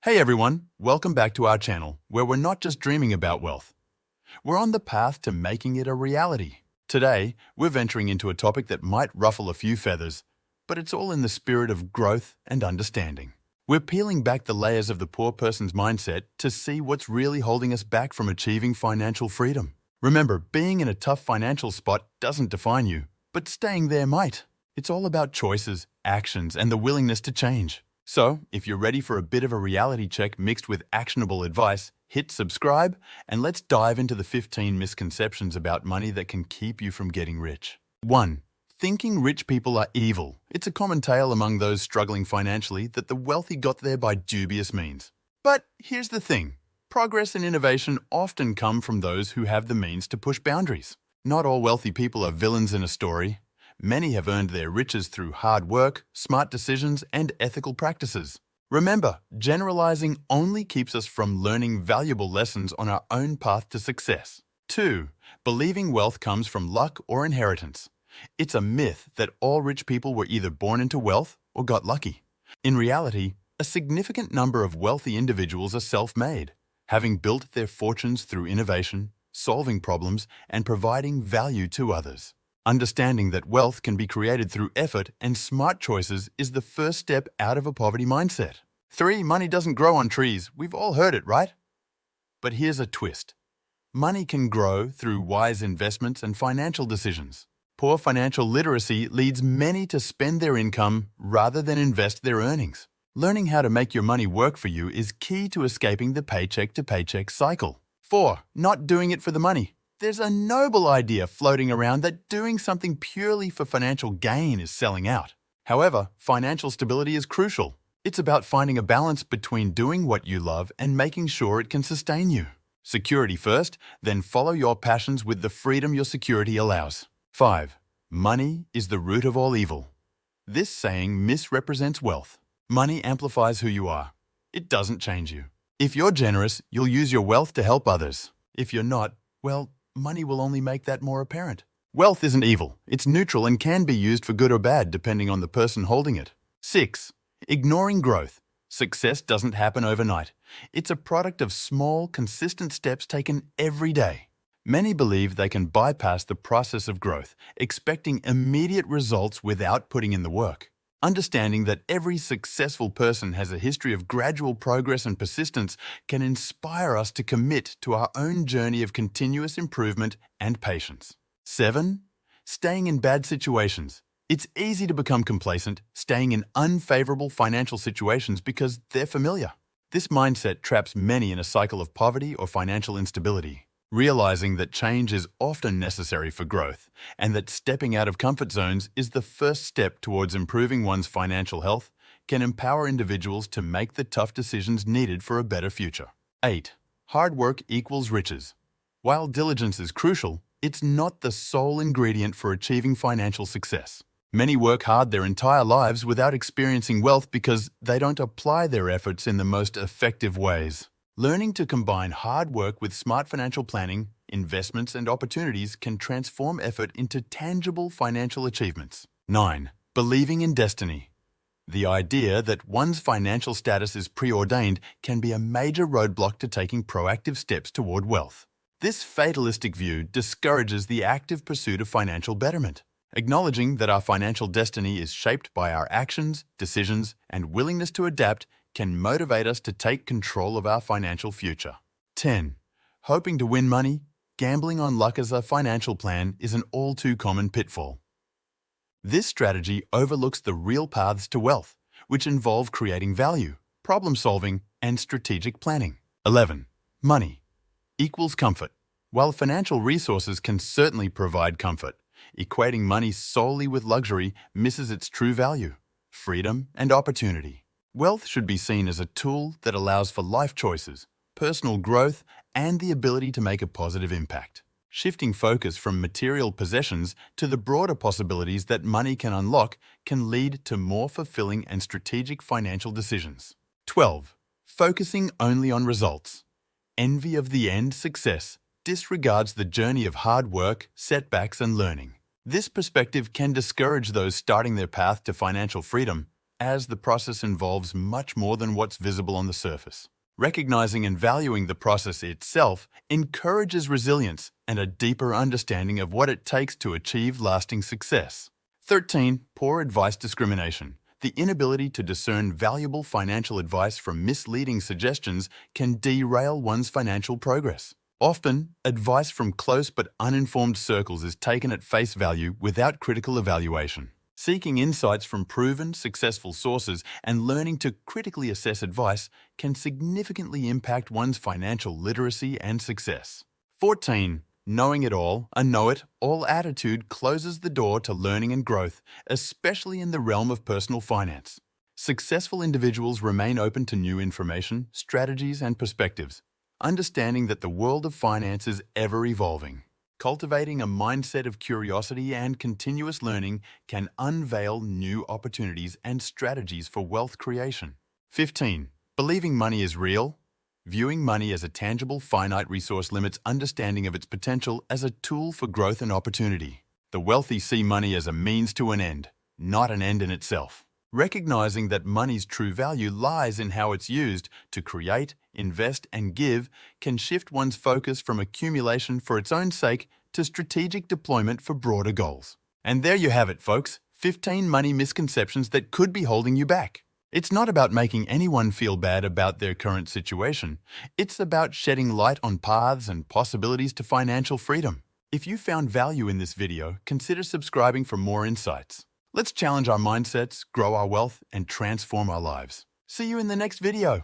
Hey everyone, welcome back to our channel, where we're not just dreaming about wealth. We're on the path to making it a reality. Today, we're venturing into a topic that might ruffle a few feathers, but it's all in the spirit of growth and understanding. We're peeling back the layers of the poor person's mindset to see what's really holding us back from achieving financial freedom. Remember, being in a tough financial spot doesn't define you, but staying there might. It's all about choices, actions, and the willingness to change. So, if you're ready for a bit of a reality check mixed with actionable advice, hit subscribe and let's dive into the 15 misconceptions about money that can keep you from getting rich. 1. Thinking rich people are evil. It's a common tale among those struggling financially that the wealthy got there by dubious means. But here's the thing. Progress and innovation often come from those who have the means to push boundaries. Not all wealthy people are villains in a story. Many have earned their riches through hard work, smart decisions, and ethical practices. Remember, generalizing only keeps us from learning valuable lessons on our own path to success. 2. Believing wealth comes from luck or inheritance. It's a myth that all rich people were either born into wealth or got lucky. In reality, a significant number of wealthy individuals are self-made, having built their fortunes through innovation, solving problems, and providing value to others. Understanding that wealth can be created through effort and smart choices is the first step out of a poverty mindset. 3. Money doesn't grow on trees. We've all heard it, right? But here's a twist. Money can grow through wise investments and financial decisions. Poor financial literacy leads many to spend their income rather than invest their earnings. Learning how to make your money work for you is key to escaping the paycheck-to-paycheck cycle. 4. Not doing it for the money. There's a noble idea floating around that doing something purely for financial gain is selling out. However, financial stability is crucial. It's about finding a balance between doing what you love and making sure it can sustain you. Security first, then follow your passions with the freedom your security allows. 5. Money is the root of all evil. This saying misrepresents wealth. Money amplifies who you are. It doesn't change you. If you're generous, you'll use your wealth to help others. If you're not, well, money will only make that more apparent. Wealth isn't evil. It's neutral and can be used for good or bad depending on the person holding it. 6. Ignoring growth. Success doesn't happen overnight. It's a product of small, consistent steps taken every day. Many believe they can bypass the process of growth, expecting immediate results without putting in the work. Understanding that every successful person has a history of gradual progress and persistence can inspire us to commit to our own journey of continuous improvement and patience. 7. Staying in bad situations. It's easy to become complacent, staying in unfavorable financial situations because they're familiar. This mindset traps many in a cycle of poverty or financial instability. Realizing that change is often necessary for growth and that stepping out of comfort zones is the first step towards improving one's financial health can empower individuals to make the tough decisions needed for a better future. 8. Hard work equals riches. While diligence is crucial, it's not the sole ingredient for achieving financial success. Many work hard their entire lives without experiencing wealth because they don't apply their efforts in the most effective ways. Learning to combine hard work with smart financial planning, investments, and opportunities can transform effort into tangible financial achievements. 9. Believing in destiny. The idea that one's financial status is preordained can be a major roadblock to taking proactive steps toward wealth. This fatalistic view discourages the active pursuit of financial betterment. Acknowledging that our financial destiny is shaped by our actions, decisions, and willingness to adapt can motivate us to take control of our financial future. 10. Hoping to win money, gambling on luck as a financial plan is an all-too-common pitfall. This strategy overlooks the real paths to wealth, which involve creating value, problem-solving, and strategic planning. 11. Money equals comfort. While financial resources can certainly provide comfort, equating money solely with luxury misses its true value, freedom, and opportunity. Wealth should be seen as a tool that allows for life choices, personal growth, and the ability to make a positive impact. Shifting focus from material possessions to the broader possibilities that money can unlock can lead to more fulfilling and strategic financial decisions. 12. Focusing only on results. Envy of the end success disregards the journey of hard work, setbacks, and learning. This perspective can discourage those starting their path to financial freedom as the process involves much more than what's visible on the surface. Recognizing and valuing the process itself encourages resilience and a deeper understanding of what it takes to achieve lasting success. 13. Poor advice discrimination. The inability to discern valuable financial advice from misleading suggestions can derail one's financial progress. Often, advice from close but uninformed circles is taken at face value without critical evaluation. Seeking insights from proven, successful sources and learning to critically assess advice can significantly impact one's financial literacy and success. 14. Knowing it all, a know-it-all attitude closes the door to learning and growth, especially in the realm of personal finance. Successful individuals remain open to new information, strategies, and perspectives, understanding that the world of finance is ever-evolving. Cultivating a mindset of curiosity and continuous learning can unveil new opportunities and strategies for wealth creation. 15. Believing money is real. Viewing money as a tangible, finite resource limits understanding of its potential as a tool for growth and opportunity. The wealthy see money as a means to an end, not an end in itself. Recognizing that money's true value lies in how it's used to create, invest, and give can shift one's focus from accumulation for its own sake to strategic deployment for broader goals. And there you have it, folks. 15 money misconceptions that could be holding you back. It's not about making anyone feel bad about their current situation. It's about shedding light on paths and possibilities to financial freedom. If you found value in this video, consider subscribing for more insights. Let's challenge our mindsets, grow our wealth, and transform our lives. See you in the next video.